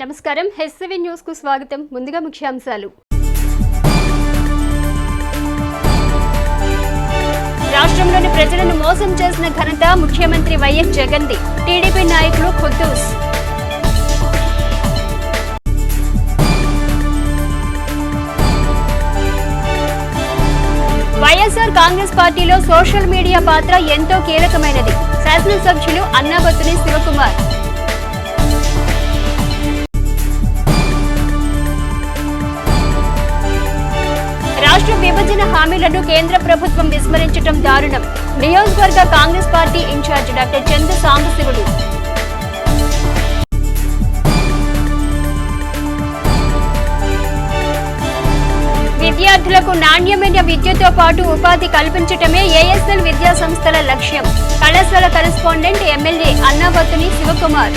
నమస్కారం HCV news కు స్వాగతం. ముందుగా ముఖ్యాంశాలు. రాష్ట్రంలోని ప్రజలను మోసం చేసిన ఘనత ముఖ్యమంత్రి వైఎస్ జగన్ది. టీడీపీ నాయకులు ఖుద్దూస్. వైఎస్ఆర్ కాంగ్రెస్ పార్టీలో సోషల్ మీడియా పాత్ర ఎంతో కీలకమైనది. శాసనసభ్యులు అన్నాబత్తుని శివకుమార్. రాష్ట్ర విభజన హామీలను కేంద్ర ప్రభుత్వం విస్మరించడం దారుణం. నియోజకవర్గ Congress party incharge doctor Chandu Sambasivudu. విద్యార్థులకు నాణ్యమైన విద్యతో పాటు ఉపాధి కల్పించటమే ఏఎస్ఎల్ విద్యా సంస్థల లక్ష్యం. కళాశాల కరెస్పాండెంట్ ఎమ్మెల్యే అన్నాబత్తుని శివకుమార్.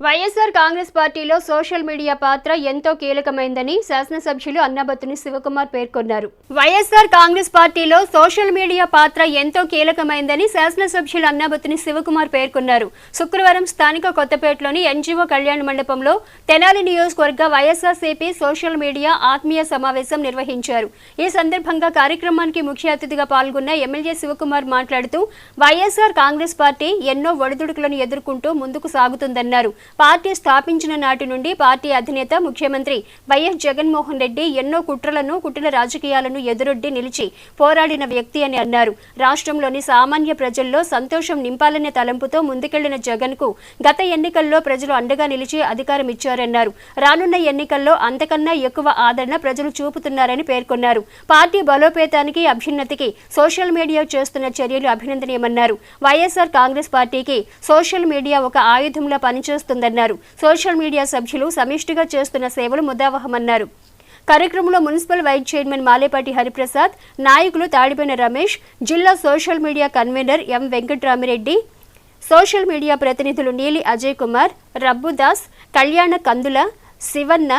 వైఎస్ఆర్ కాంగ్రెస్ పార్టీలో సోషల్ మీడియా పాత్ర ఎంతో కీలకమైందని శాసనసభ్యులు అన్నాబత్తుని శివకుమార్ పేర్కొన్నారు. వైఎస్ఆర్ కాంగ్రెస్ పార్టీలో సోషల్ మీడియా పాత్ర ఎంతో కీలకమైందని శాసనసభ్యులు అన్నాబత్తుని శివకుమార్ పేర్కొన్నారు. శుక్రవారం స్థానిక కొత్తపేటలోని ఎన్జీఓ కళ్యాణ మండపంలో తెనాలి నియోజకవర్గ వైఎస్ఆర్సీపీ సోషల్ మీడియా ఆత్మీయ సమావేశం నిర్వహించారు. ఈ సందర్భంగా కార్యక్రమానికి ముఖ్య అతిథిగా పాల్గొన్న ఎమ్మెల్యే శివకుమార్ మాట్లాడుతూ వైఎస్ఆర్ కాంగ్రెస్ పార్టీ ఎన్నో ఒడిదుడుకులను ఎదుర్కొంటూ ముందుకు సాగుతుందన్నారు. పార్టీ స్థాపించిన నాటి నుండి పార్టీ అధినేత ముఖ్యమంత్రి వైఎస్ జగన్మోహన్ రెడ్డి ఎన్నో కుట్ర రాజకీయాలను ఎదురొడ్డి నిలిచి పోరాడిన వ్యక్తి అని అన్నారు. రాష్ట్రంలోని సామాన్య ప్రజల్లో సంతోషం నింపాలనే తలంపుతో ముందుకెళ్లిన జగన్ కు గత ఎన్నికల్లో ప్రజలు అండగా నిలిచి అధికారం ఇచ్చారన్నారు. రానున్న ఎన్నికల్లో అంతకన్నా ఎక్కువ ఆదరణ ప్రజలు చూపుతున్నారని పేర్కొన్నారు. పార్టీ బలోపేతానికి అభ్యున్నతికి సోషల్ మీడియా చేస్తున్న చర్యలు అభినందనీయమన్నారు. వైఎస్ఆర్ కాంగ్రెస్ పార్టీకి సోషల్ మీడియా ఒక ఆయుధంలా పనిచేస్తుందన్నారు. సోషల్ మీడియా సభ్యులు సమిష్టిగా చేస్తున్న సేవలు ముదావహమన్నారు. కార్యక్రమంలో municipal vice chairman Malepati Hariprasad, నాయకులు తాడిపోయిన రమేష్, జిల్లా social media convener M Venkatramireddy, social media ప్రతినిధులు నీలి అజయ్ కుమార్, రబ్బుదాస్, కళ్యాణ కందుల, శివన్న,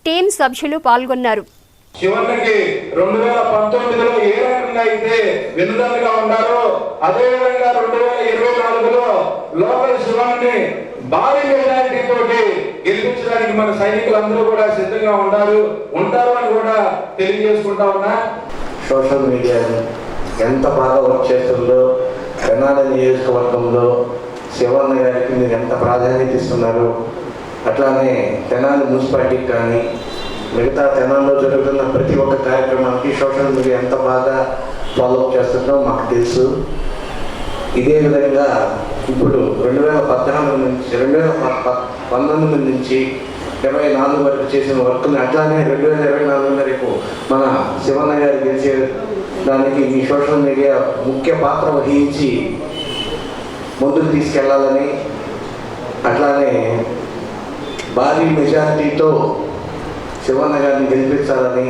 టీం సభ్యులు పాల్గొన్నారు. చివరికి 2019లో ఏ రకంగా అయితే వెనుదండగా ఉన్నారో అదే విధంగా 2024లో లోకల్ శివాన్ని భారీ మెజారిటీ తోటి గెలిపించడానికి మన సైనికులందరూ కూడా సిద్ధంగా ఉంటారు అని కూడా తెలియజేసుకుంటా ఉన్నా. సోషల్ మీడియా ఎంత బాగా వర్క్ చేస్తుందో, తెనాలి నియోజకవర్గంలో శివన్న గారికి మీరు ఎంత ప్రాధాన్యత ఇస్తున్నారు, అట్లానే తెనాలి మున్సిపాలిటీకి కానీ మిగతా తెనాల్లో జరుగుతున్న ప్రతి ఒక్క కార్యక్రమానికి సోషల్ మీడియా ఎంత బాగా ఫాలోఅప్ చేస్తుందో మాకు తెలుసు. ఇదే విధంగా ఇప్పుడు 2019 నుంచి 24 వరకు చేసిన వర్క్ని అట్లానే 2024 రేపు మన శివన్న గారు గెలిచే దానికి మీ సోషల్ మీడియా ముఖ్య పాత్ర వహించి ముందుకు తీసుకెళ్లాలని, అట్లానే భారీ మెజారిటీతో శివన్న గారిని గెలిపించాలని.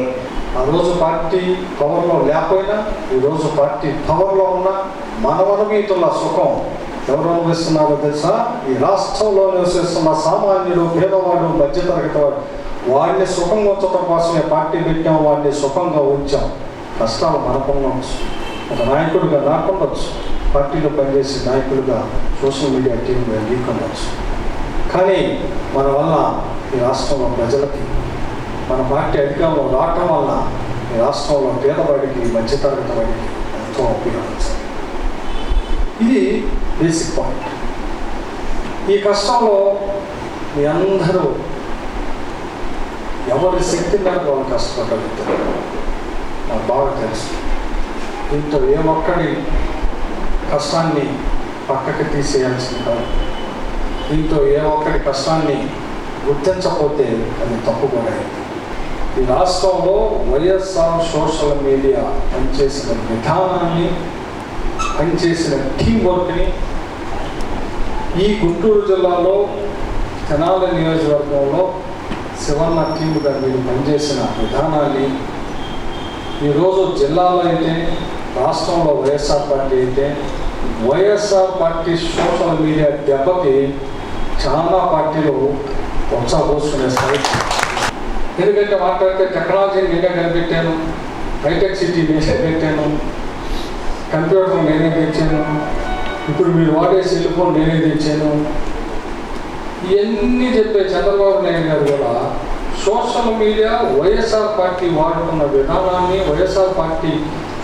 ఆ రోజు పార్టీ పవర్లో లేకపోయినా ఈరోజు పార్టీ పవర్లో ఉన్న మనవనుభూతుల సుఖం ఎవరు అనుభవిస్తున్నారో తెలుసా? ఈ రాష్ట్రంలో నివసిస్తున్న సామాన్యుడు, పేదవాడు, మధ్యతరగతి వాడు, వాడిని సుఖంగా ఉంచడం కోసమే పార్టీ పెట్టాం, వాడిని సుఖంగా ఉంచాం. కష్టాలు మనకుండవచ్చు, ఒక నాయకుడిగా నాకుండొచ్చు, పార్టీలో పనిచేసే నాయకుడిగా సోషల్ మీడియా టీంగా నీకుండొచ్చు. కానీ మన వల్ల ఈ రాష్ట్రంలో ప్రజలకి మన పార్టీ అధికారంలో రావటం వల్ల ఈ రాష్ట్రంలో పేదవాడికి, మధ్యతరగతి వాడికి ఎంతో ఉపయోగం. ఇది బేసిక్ పాయింట్. ఈ కష్టంలో మీ అందరూ ఎవరి శక్తి మేరకు వాళ్ళు కష్టపడగలుగుతారు నాకు బాగా తెలుసు. దీంతో ఏ ఒక్కడి కష్టాన్ని పక్కకి తీసేయాల్సి కాదు. దీంతో ఏ ఒక్కడి కష్టాన్ని గుర్తించకపోతే అది తప్పు కూడా. ఈ రాష్ట్రంలో వైఎస్ఆర్ సోషల్ మీడియా పనిచేసిన విధానాన్ని, పనిచేసిన టీం వర్క్ని, ఈ గుంటూరు జిల్లాలో తెనాలి నియోజకవర్గంలో శివన్న టీముగా మీరు పనిచేసిన విధానాన్ని ఈరోజు జిల్లాలో అయితే, రాష్ట్రంలో వైఎస్ఆర్ పార్టీ అయితే, వైఎస్ఆర్ పార్టీ సోషల్ మీడియా దెబ్బకి చాలా పార్టీలు ఉత్సాహపోసుకునే స్థాయి. ఎందుకంటే మాట్లాడితే టెక్నాలజీని నేనే కనిపెట్టాను, హైటెక్ సిటీ నేనే పెట్టాను, కంప్యూటర్ నేనే తెచ్చాను, ఇప్పుడు మీరు వాడే సెల్ ఫోన్ నేనే తెచ్చాను ఇవన్నీ చెప్పే చంద్రబాబు నాయుడు గారు కూడా సోషల్ మీడియా వైఎస్ఆర్ పార్టీ వాడుతున్న విధానాన్ని వైఎస్ఆర్ పార్టీ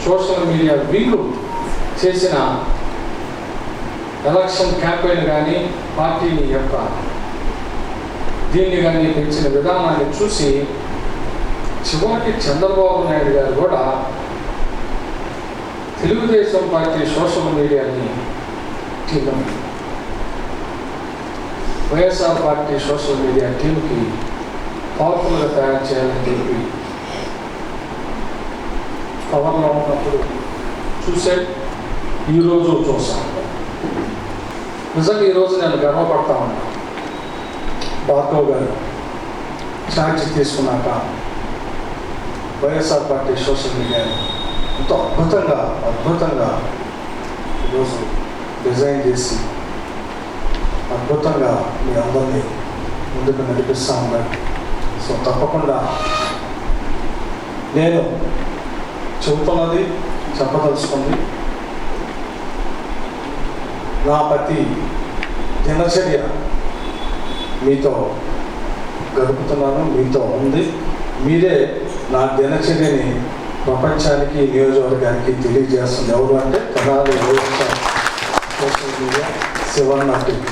సోషల్ మీడియా వీళ్ళు చేసిన ఎలక్షన్ క్యాంపెయిన్ కానీ పార్టీని యొక్క దీన్ని కానీ పెంచిన విధానాన్ని చూసి చివరికి చంద్రబాబు నాయుడు గారు కూడా తెలుగుదేశం పార్టీ సోషల్ మీడియాని వైఎస్ఆర్ పార్టీ సోషల్ మీడియా టీంకి పవర్ఫుల్గా తయారు చేయాలని చెప్పి పవర్లో ఉన్నప్పుడు చూసే ఈరోజు చూసాను. నిజంగా ఈరోజు నేను గర్వపడతా ఉన్నా. భార్గవ్ గారు ఛార్జ్ తీసుకున్నాక వైఎస్ఆర్ పార్టీ సోషల్ మీడియాని ఎంతో అద్భుతంగా ఈరోజు డిజైన్ చేసి అద్భుతంగా మీ అందరినీ ముందుకు నడిపిస్తూ ఉన్నారు. సో తప్పకుండా నేను చెబుతున్నది చెప్పదలుచుకుంది నా ప్రతి దినచర్య మీతో గడుపుతున్నాను, మీతో ఉంది. మీరే నా దినచర్యని ప్రపంచానికి నియోజకవర్గానికి తెలియజేస్తుంది. ఎవరు అంటే Tenali YSR social media Sivanna TV.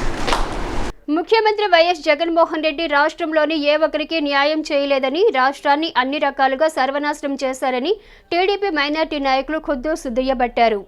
ముఖ్యమంత్రి వైఎస్ జగన్మోహన్ రెడ్డి రాష్ట్రంలోని ఏ ఒక్కరికి న్యాయం చేయలేదని, రాష్ట్రాన్ని అన్ని రకాలుగా సర్వనాశనం చేశారని టీడీపీ మైనార్టీ నాయకులు ఖుద్దూస్ దుయ్యబట్టారు.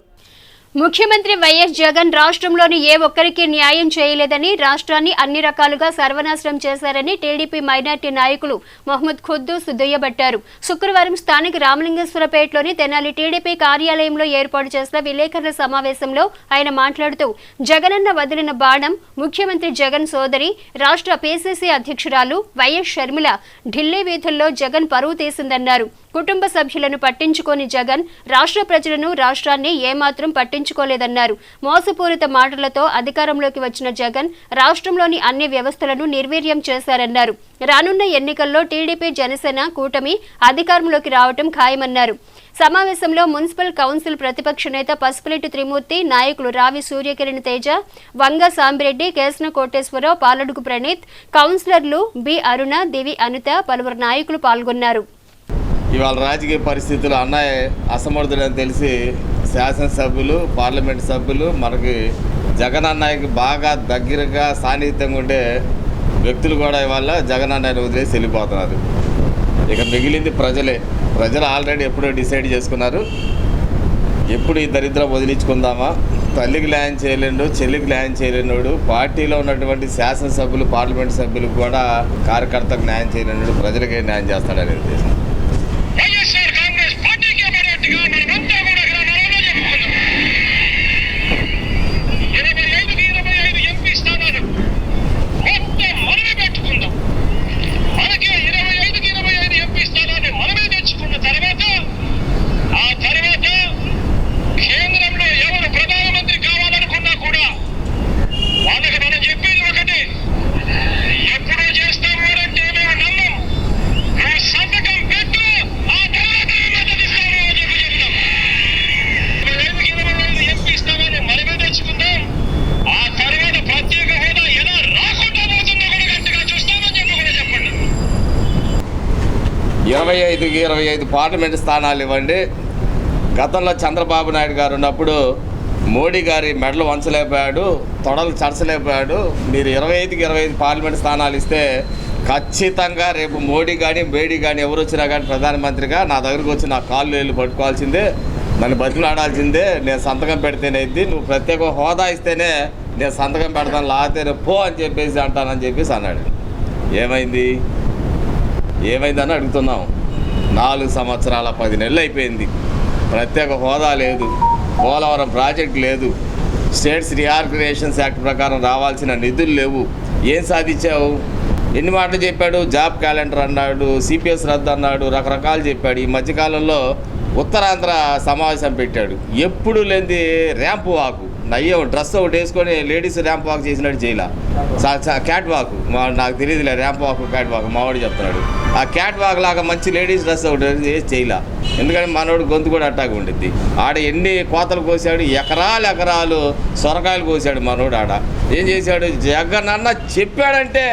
ముఖ్యమంత్రి వైఎస్ జగన్ రాష్ట్రంలోని ఏ ఒక్కరికి న్యాయం చేయలేదని, రాష్ట్రాన్ని అన్ని రకాలుగా సర్వనాశనం చేశారని టీడీపీ మైనార్టీ నాయకులు మహమ్మద్ ఖుద్దూస్ దుయ్యబట్టారు. శుక్రవారం స్థానిక రామలింగేశ్వరపేటలోని తెనాలి టీడీపీ కార్యాలయంలో ఏర్పాటు చేసిన విలేకరుల సమావేశంలో ఆయన మాట్లాడుతూ, జగనన్న వదిలిన బాణం ముఖ్యమంత్రి జగన్ సోదరి రాష్ట్ర పీసీసీ అధ్యక్షురాలు వైఎస్ షర్మిల ఢిల్లీ వీధుల్లో జగన్ పరువు తీసిందన్నారు. కుటుంబ సభ్యులను పట్టించుకోని జగన్ రాష్ట్ర ప్రజలను, రాష్ట్రాన్ని ఏమాత్రం పట్టించుకోలేదన్నారు. మోసపూరిత మాటలతో అధికారంలోకి వచ్చిన జగన్ రాష్ట్రంలోని అన్ని వ్యవస్థలను నిర్వీర్యం చేశారన్నారు. రానున్న ఎన్నికల్లో టీడీపీ జనసేన కూటమి అధికారంలోకి రావటం ఖాయమన్నారు. సమావేశంలో మున్సిపల్ కౌన్సిల్ ప్రతిపక్ష నేత పసుపులెట్టి త్రిమూర్తి, నాయకులు రావి సూర్యకిరణ్ తేజ, వంగ సాంబిరెడ్డి, కేసన కోటేశ్వరరావు, పాలడుగు ప్రణీత్, కౌన్సిలర్లు బి అరుణ, దివి అనిత, పలువురు నాయకులు పాల్గొన్నారు. ఇవాళ రాజకీయ పరిస్థితులు అన్నయ్య అసమర్థుడని తెలిసి శాసనసభ్యులు, పార్లమెంట్ సభ్యులు, మనకి జగన్ అన్నయ్యకి బాగా దగ్గరగా సాన్నిహిత్యంగా ఉండే వ్యక్తులు కూడా ఇవాళ జగన్ అన్నయ్యని వదిలేసి వెళ్ళిపోతున్నారు. ఇక మిగిలింది ప్రజలు ఆల్రెడీ ఎప్పుడో డిసైడ్ చేసుకున్నారు. ఎప్పుడు ఈ దరిద్రం వదిలించుకుందామా, తల్లికి న్యాయం చేయలేడు, చెల్లికి న్యాయం చేయలేనుడు, పార్టీలో ఉన్నటువంటి శాసనసభ్యులు, పార్లమెంట్ సభ్యులకు కూడా కార్యకర్తకు న్యాయం చేయలేనుడు, ప్రజలకే న్యాయం చేస్తాడనే ఉద్దేశం. వైఎస్ఆర్ కాంగ్రెస్ పార్టీకి అభ్యర్థిగా మనమంతా కూడా గ్రామాలలో చెప్పుకున్నాం. 25 ఎంపీ స్థానాలు మొత్తం మనమే పెట్టుకుందాం. మనకే 25 ఎంపీ స్థానాన్ని మనమే తెచ్చుకున్న తర్వాత ఆ తర్వాత కేంద్రంలో ఎవరు ప్రధానమంత్రి కావాలనుకున్నా కూడా వాళ్ళకి మనం చెప్పేది ఒకటి, ఎప్పుడూ చేస్తాము అంటే మేము నమ్మం. నువ్వు సంతకం పెట్టు, ఆ తర్వాత మద్దతిస్తాము అని చెప్తాం. 25 ఎంపీ స్థానాన్ని మనమే తెచ్చుకుందాం. ఆ తర్వాత ప్రత్యేక హోదా ఎలా రాకుండా పోతుందో కూడా గట్టిగా చూస్తామని చెప్పి కూడా చెప్పండి. 25 పార్లమెంట్ స్థానాలు ఇవ్వండి. గతంలో చంద్రబాబు నాయుడు గారు ఉన్నప్పుడు మోడీ గారి మెడలు వంచలేకపోయాడు, తొడలు చరచలేకపోయాడు. మీరు 25 పార్లమెంట్ స్థానాలు ఇస్తే ఖచ్చితంగా రేపు మోడీ కానీ బేడీ కానీ ఎవరు వచ్చినా కానీ ప్రధానమంత్రిగా నా దగ్గరకు వచ్చి నా కాళ్ళు వేళ్ళు పట్టుకోవాల్సిందే, నన్ను బతిలాడాల్సిందే. నేను సంతకం పెడితేనైతే, నువ్వు ప్రత్యేక హోదా ఇస్తేనే నేను సంతకం పెడతాను, లేకపోతే పో అని చెప్పేసి అంటానని చెప్పేసి అన్నాడు. ఏమైందని అడుగుతున్నాం. 4 సంవత్సరాల 10 నెలలు అయిపోయింది. ప్రత్యేక హోదా లేదు, పోలవరం ప్రాజెక్ట్ లేదు, స్టేట్స్ రీఆర్గనైజేషన్స్ యాక్ట్ ప్రకారం రావాల్సిన నిధులు లేవు. ఏం సాధించావు? ఎన్ని మాటలు చెప్పాడు? జాబ్ క్యాలెండర్ అన్నాడు, సిపిఎస్ రద్దు అన్నాడు, రకరకాలు చెప్పాడు. ఈ మధ్యకాలంలో ఉత్తరాంధ్ర సమావేశం పెట్టాడు. ఎప్పుడు లేనిది ర్యాంపు వాకు, నయ్యం డ్రెస్ ఒకటి వేసుకొని లేడీస్ ర్యాంప్ వాక్ చేసినట్టు చేయాల క్యాట్ వాక్ నాకు తెలియదులే ర్యాంప్ వాక్ క్యాట్ వాక్ మావాడు చెప్తున్నాడు ఆ క్యాట్ వాక్ లాగా మంచి లేడీస్ డ్రెస్ ఒకటి వేసి చేయాల ఎందుకంటే మనోడు గొంతు కూడా అట్టాగా ఉండిద్ది ఆడ ఎన్ని కోతలు కోసాడు ఎకరాలు సొరకాయలు కోసాడు మనోడు ఆడ ఏం చేశాడు జగనన్న చెప్పాడంటే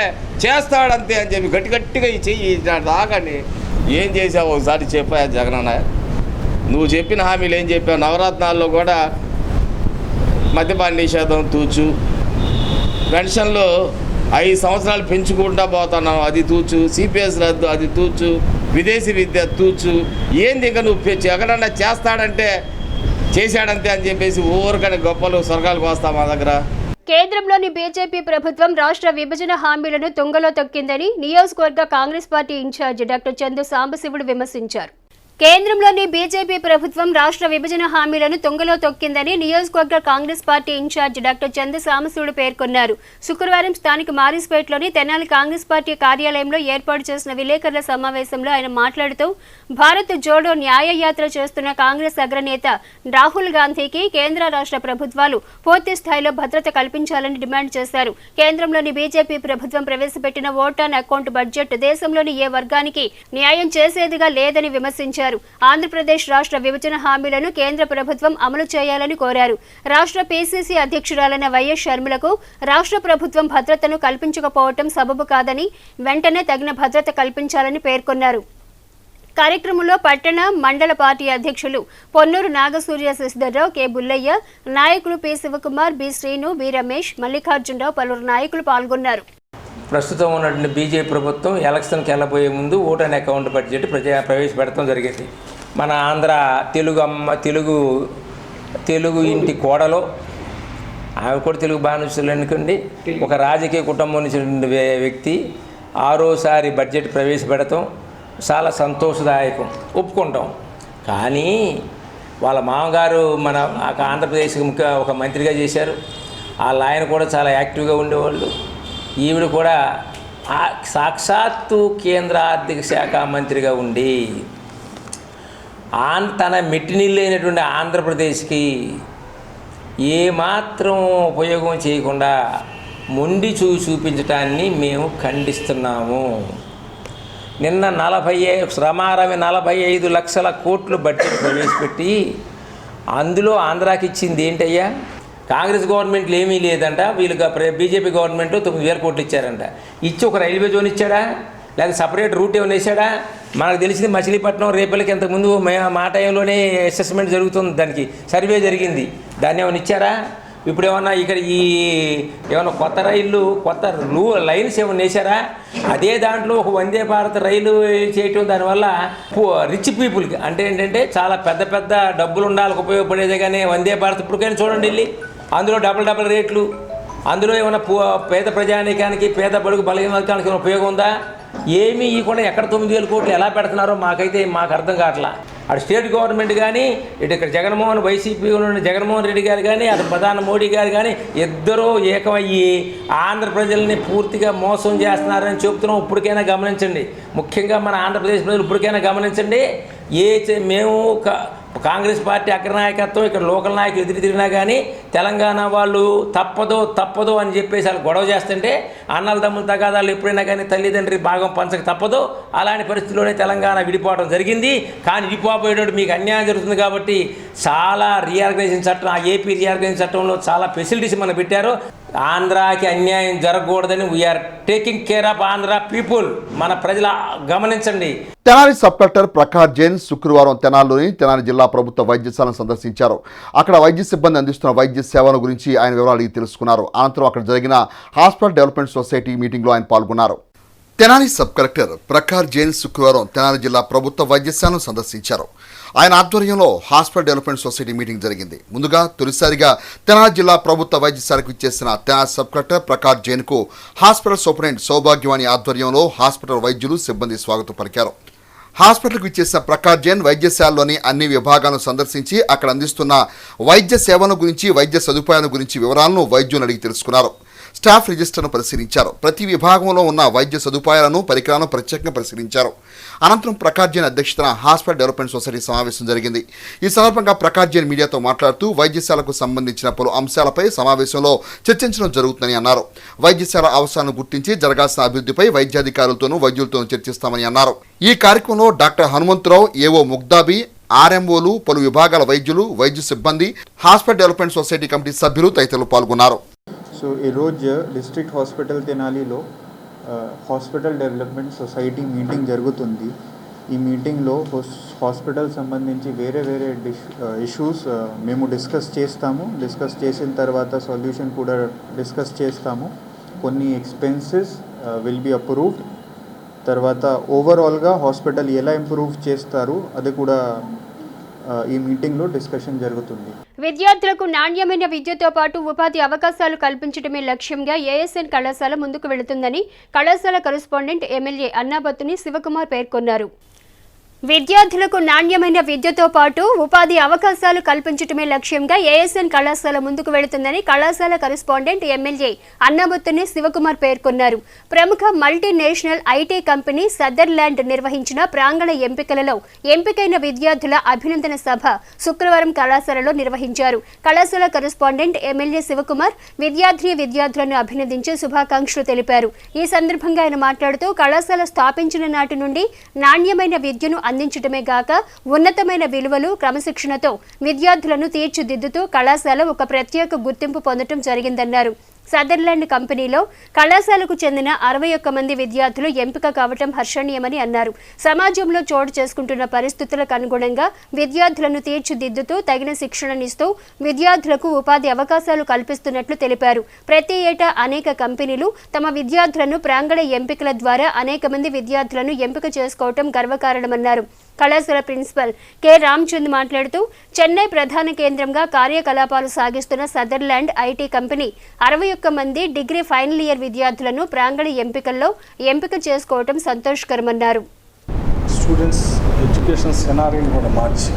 చేస్తాడంతే అని చెప్పి గట్టిగా ఈ చెయ్యి దాకాని ఏం చేసావు ఒకసారి చెప్పా జగనన్న నువ్వు చెప్పిన హామీలు ఏం చెప్పావు నవరత్నాల్లో కూడా మద్యపాన నిషేధం తూచు పెన్షన్లు 5 సంవత్సరాలు పెంచుకుంటా పోతున్నావు అది తూచు సిపిఎస్ రద్దు అది తూచు విదేశీ విద్య తూచు ఏంది ఇంకా నువ్వు జగనన్న చేస్తాడంటే చేశాడంతే అని చెప్పేసి ఊరికనే గొప్పలు స్వర్గాలకు వస్తా మా దగ్గర కేంద్రంలోని బీజేపీ ప్రభుత్వం రాష్ట్ర విభజన హామీలను తుంగలో తొక్కిందని నియోజకవర్గ Congress party incharge doctor Chandu Sambasivudu విమర్శించారు. కేంద్రంలోని బీజేపీ ప్రభుత్వం రాష్ట్ర విభజన హామీలను తుంగలో తొక్కిందని నియోజకవర్గ Congress party incharge doctor Chandu Sambasivudu పేర్కొన్నారు. శుక్రవారం స్థానిక మారిస్పేటలోని తెనాలి కాంగ్రెస్ పార్టీ కార్యాలయంలో ఏర్పాటు చేసిన విలేకరుల సమావేశంలో ఆయన మాట్లాడుతూ భారత్ జోడో న్యాయ యాత్ర చేస్తున్న కాంగ్రెస్ అగ్రనేత రాహుల్ గాంధీకి కేంద్ర రాష్ట్ర ప్రభుత్వాలు పూర్తి స్థాయిలో భద్రత కల్పించాలని డిమాండ్ చేశారు. కేంద్రంలోని బీజేపీ ప్రభుత్వం ప్రవేశపెట్టిన ఓట్ ఆన్ అకౌంట్ బడ్జెట్ దేశంలోని ఏ వర్గానికి న్యాయం చేసేదిగా లేదని విమర్శించారు. ఆంధ్రప్రదేశ్ రాష్ట్ర విభజన హామీలను కేంద్ర ప్రభుత్వం అమలు చేయాలని కోరారు. రాష్ట్ర పీసీసీ అధ్యక్షురాలైన వైఎస్ షర్మిలకు రాష్ట్ర ప్రభుత్వం భద్రతను కల్పించకపోవటం సబబు కాదని వెంటనే తగిన భద్రత కల్పించాలని పేర్కొన్నారు. కార్యక్రమంలో పట్టణ మండల పార్టీ అధ్యక్షులు పొన్నూరు నాగసూర్య శశిధర్రావు, కె బుల్లయ్య, నాయకులు P Sivakumar, B Srinu, B Ramesh, Mallikarjuna Rao పలువురు నాయకులు పాల్గొన్నారు. ప్రస్తుతం ఉన్నటువంటి బీజేపీ ప్రభుత్వం ఎలక్షన్కి వెళ్ళబోయే ముందు ఓట్ అండ్ అకౌంట్ బడ్జెట్ ప్రవేశపెడతాం జరిగింది. మన ఆంధ్ర తెలుగు ఇంటి కోడలో ఆమె కూడా తెలుగు భాషలు అనుకోండి ఒక రాజకీయ కుటుంబం నుంచి వ్యక్తి ఆరోసారి బడ్జెట్ ప్రవేశపెడతాం చాలా సంతోషదాయకం, ఒప్పుకుంటాం. కానీ వాళ్ళ మామగారు మన ఆంధ్రప్రదేశ్కి ఒక మంత్రిగా చేశారు. వాళ్ళ ఆయన కూడా చాలా యాక్టివ్గా ఉండేవాళ్ళు. ఈవిడ కూడా సాక్షాత్తు కేంద్ర ఆర్థిక శాఖ మంత్రిగా ఉండి తన మెట్టినిల్లైనటువంటి ఆంధ్రప్రదేశ్కి ఏమాత్రం ఉపయోగం చేయకుండా మొండి చూపించటాన్ని మేము ఖండిస్తున్నాము. నిన్న 45 లక్షల కోట్లు బడ్జెట్ ప్రవేశపెట్టి అందులో ఆంధ్రాకి ఇచ్చింది ఏంటయ్యా? కాంగ్రెస్ గవర్నమెంట్లు ఏమీ లేదంట, వీళ్ళకి బీజేపీ గవర్నమెంట్ 9,000 కోట్లు ఇచ్చారంట. ఇచ్చి ఒక రైల్వే జోన్ ఇచ్చాడా, లేదా సపరేట్ రూట్ ఏమైనా వేసాడా? మనకు తెలిసింది మచిలీపట్నం రేపల్లికి ఇంతకుముందు మా టైంలోనే అసెస్మెంట్ జరుగుతుంది, దానికి సర్వే జరిగింది. దాన్ని ఏమైనా ఇచ్చారా? ఇప్పుడు ఏమన్నా ఇక్కడ ఏమన్నా కొత్త లైన్స్ ఏమైనా వేసారా? అదే దాంట్లో ఒక వందే భారత్ రైలు చేయటం దానివల్ల రిచ్ పీపుల్కి అంటే ఏంటంటే చాలా పెద్ద డబ్బులు ఉండాలకు ఉపయోగపడేదే. కానీ వందే భారత్ ఇప్పటికైనా చూడండి వెళ్ళి అందులో డబుల్ రేట్లు, అందులో ఏమైనా పేద ప్రజానీకానికి పేద బడుగు బలహీన వర్గానికి ఉపయోగం ఉందా? ఏమీ ఇవ్వకుండా ఎక్కడ 9,000 కోట్లు ఎలా పెడుతున్నారో మాకు అర్థం కావట్లా. అటు స్టేట్ గవర్నమెంట్ కానీ ఇటు ఇక్కడ వైసీపీ ఉన్న జగన్మోహన్ రెడ్డి గారు కానీ అటు ప్రధాని మోడీ గారు కానీ ఇద్దరూ ఏకమయ్యి ఆంధ్ర ప్రజల్ని పూర్తిగా మోసం చేస్తున్నారని చెబుతున్నాం. ఇప్పటికైనా గమనించండి, ముఖ్యంగా మన ఆంధ్రప్రదేశ్ ప్రజలు ఇప్పటికైనా గమనించండి. మేము కాంగ్రెస్ పార్టీ అగ్రనాయకత్వం ఇక్కడ లోకల్ నాయకులు ఎదురు తిరిగినా కానీ తెలంగాణ వాళ్ళు తప్పదో అని చెప్పేసి వాళ్ళు గొడవ చేస్తుంటే అన్నల తమ్ముల తగాదాలు ఎప్పుడైనా కానీ తల్లిదండ్రి భాగం పంచక తప్పదు. అలాంటి పరిస్థితిలోనే తెలంగాణ విడిపోవడం జరిగింది. కానీ విడిపోయేటప్పుడు మీకు అన్యాయం జరుగుతుంది కాబట్టి చాలా రీఆర్గనైజేషన్ చట్టం, ఆ ఏపీ రీఆర్గనైజేషన్ చట్టంలో చాలా ఫెసిలిటీస్ మనం పెట్టారు. ఆంధ్రాకి అన్యాయం జరగకూడదని we're taking care of Andhra people. మన ప్రజల గమనించండి. తెనాలి సబ్ కలెక్టర్ ప్రకాష్ జైన్ శుక్రవారం తెనాలిలోని తెనాలి జిల్లా ప్రభుత్వ వైద్యశాలను సందర్శించారు. అక్కడ వైద్య సిబ్బంది అందిస్తున్న వైద్య సేవల గురించి ఆయన వివరాలు అడిగి తెలుసుకున్నారు. అనంతరం అక్కడ జరిగిన హాస్పిటల్ డెవలప్మెంట్ సొసైటీ మీటింగ్లో ఆయన పాల్గొన్నారు. తెనాలి సబ్ కలెక్టర్ ప్రకాష్ జైన్ శుక్రవారం తెనాలి జిల్లా ప్రభుత్వ వైద్యశాలను సందర్శించారు. ఆయన ఆధ్వర్యంలో హాస్పిటల్ డెవలప్మెంట్ సొసైటీ మీటింగ్ జరిగింది. ముందుగా తొలిసారిగా తెనాలి జిల్లా ప్రభుత్వ వైద్యశాలకు ఇచ్చేసిన తెనాలి సబ్ కలెక్టర్ ప్రకాష్ జైన్కు హాస్పిటల్ సూపరింటెండెంట్ సౌభాగ్యవాణి ఆధ్వర్యంలో హాస్పిటల్ వైద్యులు సిబ్బంది స్వాగతం పలికారు. హాస్పిటల్కు ఇచ్చేసిన ప్రకాష్ జైన్ వైద్యశాలలోని అన్ని విభాగాలను సందర్శించి అక్కడ అందిస్తున్న వైద్య సేవల గురించి వైద్య సదుపాయాల గురించి వివరాలను వైద్యులను అడిగి తెలుసుకున్నారు. స్టాఫ్ రిజిస్టర్ను పరిశీలించారు. ప్రతి విభాగంలో ఉన్న వైద్య సదుపాయాలను, పరికరాలను ప్రత్యేకంగా పరిశీలించారు. అనంతరం ప్రకాష్ జైన్ అధ్యక్షతన హాస్పిటల్ డెవలప్మెంట్ సొసైటీ సమావేశం జరిగింది. ఈ సందర్భంగా ప్రకాష్ జైన్ మీడియాతో మాట్లాడుతూ వైద్యశాలకు సంబంధించిన పలు అంశాలపై సమావేశంలో చర్చించడం జరుగుతుందని అన్నారు. వైద్యశాల అవసరాలను గుర్తించి జరగాల్సిన అభివృద్ధిపై వైద్యాధికారులతోనూ వైద్యులతోనూ చర్చిస్తామని అన్నారు. ఈ కార్యక్రమంలో డాక్టర్ హనుమంతరావు, ఏవో ముగ్దాబి, ఆర్ఎంఓలు, పలు విభాగాల వైద్యులు, వైద్య సిబ్బంది, హాస్పిటల్ డెవలప్మెంట్ సొసైటీ కమిటీ సభ్యులు తదితరులు పాల్గొన్నారు. సో ఈరోజు డిస్ట్రిక్ట్ హాస్పిటల్ తెనాలిలో హాస్పిటల్ డెవలప్మెంట్ సొసైటీ మీటింగ్ జరుగుతుంది. ఈ మీటింగ్లో హాస్పిటల్ సంబంధించి వేరే ఇష్యూస్ మేము డిస్కస్ చేస్తాము. డిస్కస్ చేసిన తర్వాత సొల్యూషన్ కూడా డిస్కస్ చేస్తాము. కొన్ని ఎక్స్పెన్సెస్ విల్ బి అప్రూవ్డ్. తర్వాత ఓవరాల్గా హాస్పిటల్ ఎలా ఇంప్రూవ్ చేస్తారు అది కూడా ఈ మీటింగ్లో డిస్కషన్ జరుగుతుంది. విద్యార్థులకు నాణ్యమైన విద్యతో పాటు ఉపాధి అవకాశాలు కల్పించడమే లక్ష్యంగా ఏఎస్ఎన్ కళాశాల ముందుకు వెళుతుందని కళాశాల కరెస్పాండెంట్ ఎమ్మెల్యే అన్నాబత్తుని శివకుమార్ పేర్కొన్నారు. విద్యార్థులకు నాణ్యమైన విద్యతో పాటు ఉపాధి అవకాశాలు కల్పించడమే లక్ష్యంగా ఏఎస్ఎన్ కళాశాల ముందుకు వెళుతుందని కళాశాల కరెస్పాండెంట్ ఎమ్మెల్యే అన్నాబత్తుని శివకుమార్ పేర్కొన్నారు. ప్రముఖ మల్టీనేషనల్ ఐటీ కంపెనీ సదర్లాండ్ నిర్వహించిన ప్రాంగణ ఎంపికలలో ఎంపికైన విద్యార్థుల అభినందన సభ శుక్రవారం కళాశాలలో నిర్వహించారు. కళాశాల కరెస్పాండెంట్ ఎమ్మెల్యే శివకుమార్ విద్యార్థులను అభినందించి శుభాకాంక్షలు తెలిపారు. ఈ సందర్భంగా ఆయన మాట్లాడుతూ కళాశాల స్థాపించిన నాటి నుండి నాణ్యమైన విద్యను అందించడమే గాక ఉన్నతమైన విలువలు, క్రమశిక్షణతో విద్యార్థులను తీర్చిదిద్దుతూ కళాశాల ఒక ప్రత్యేక గుర్తింపు పొందడం జరిగిందన్నారు. సదర్లాండ్ కంపెనీలో కళాశాలకు చెందిన 61 మంది విద్యార్థులు ఎంపిక కావటం హర్షణీయమని అన్నారు. సమాజంలో చోటు చేసుకుంటున్న పరిస్థితులకు అనుగుణంగా విద్యార్థులను తీర్చిదిద్దుతూ తగిన శిక్షణనిస్తూ విద్యార్థులకు ఉపాధి అవకాశాలు కల్పిస్తున్నట్లు తెలిపారు. ప్రతి ఏటా అనేక కంపెనీలు తమ విద్యార్థులను ప్రాంగణ ఎంపికల ద్వారా అనేక మంది విద్యార్థులను ఎంపిక చేసుకోవటం గర్వకారణమన్నారు. కళాశాల ప్రిన్సిపల్ కె రామచంద్ మాట్లాడుతూ చెన్నై ప్రధాన కేంద్రంగా కార్యకలాపాలు సాగిస్తున్న సదర్లాండ్ ఐటీ కంపెనీ 61 మంది డిగ్రీ ఫైనల్ ఇయర్ విద్యార్థులను ప్రాంగణ ఎంపికల్లో ఎంపిక చేసుకోవడం సంతోషకరమన్నారు. స్టూడెంట్స్ ఎడ్యుకేషన్ సినారీని కూడా మార్చి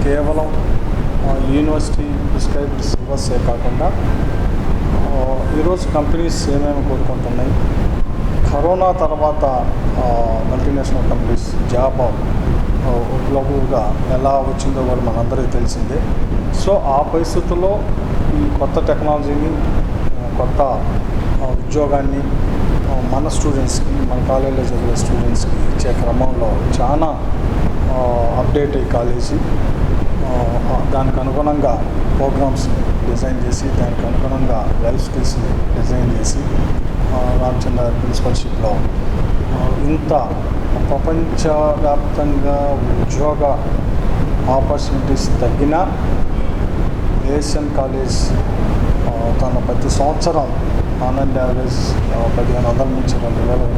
కేవలం యూనివర్సిటీ ప్రిస్క్రైబ్డ్ సిలబస్సే కాకుండా ఈరోజు కంపెనీస్ ఏమేమి కోరుకుంటున్నాయి, కరోనా తర్వాత మల్టీనేషనల్ కంపెనీస్ జాబ్ గ్లోబల్గా ఎలా వచ్చిందో కూడా మనందరికీ తెలిసిందే. సో ఆ పరిస్థితుల్లో ఈ కొత్త టెక్నాలజీని, కొత్త ఉద్యోగాన్ని మన స్టూడెంట్స్కి, మన కాలేజీలో చదివే స్టూడెంట్స్కి ఇచ్చే క్రమంలో చాలా అప్డేట్ అయ్యి కాలేజీ దానికి అనుగుణంగా ప్రోగ్రామ్స్ని డిజైన్ చేసి, దానికి అనుగుణంగా లైఫ్ స్కిల్స్ని డిజైన్ చేసి రామచంద్ర ప్రిన్సిపల్షిప్లో ఇంత ప్రపంచవ్యాప్తంగా ఉద్యోగ ఆపర్చునిటీస్ తగ్గిన ఏఎస్ఎన్ కాలేజ్ తన ప్రతి సంవత్సరం ఆన్ యావరేజ్ 1500 నుంచి 2000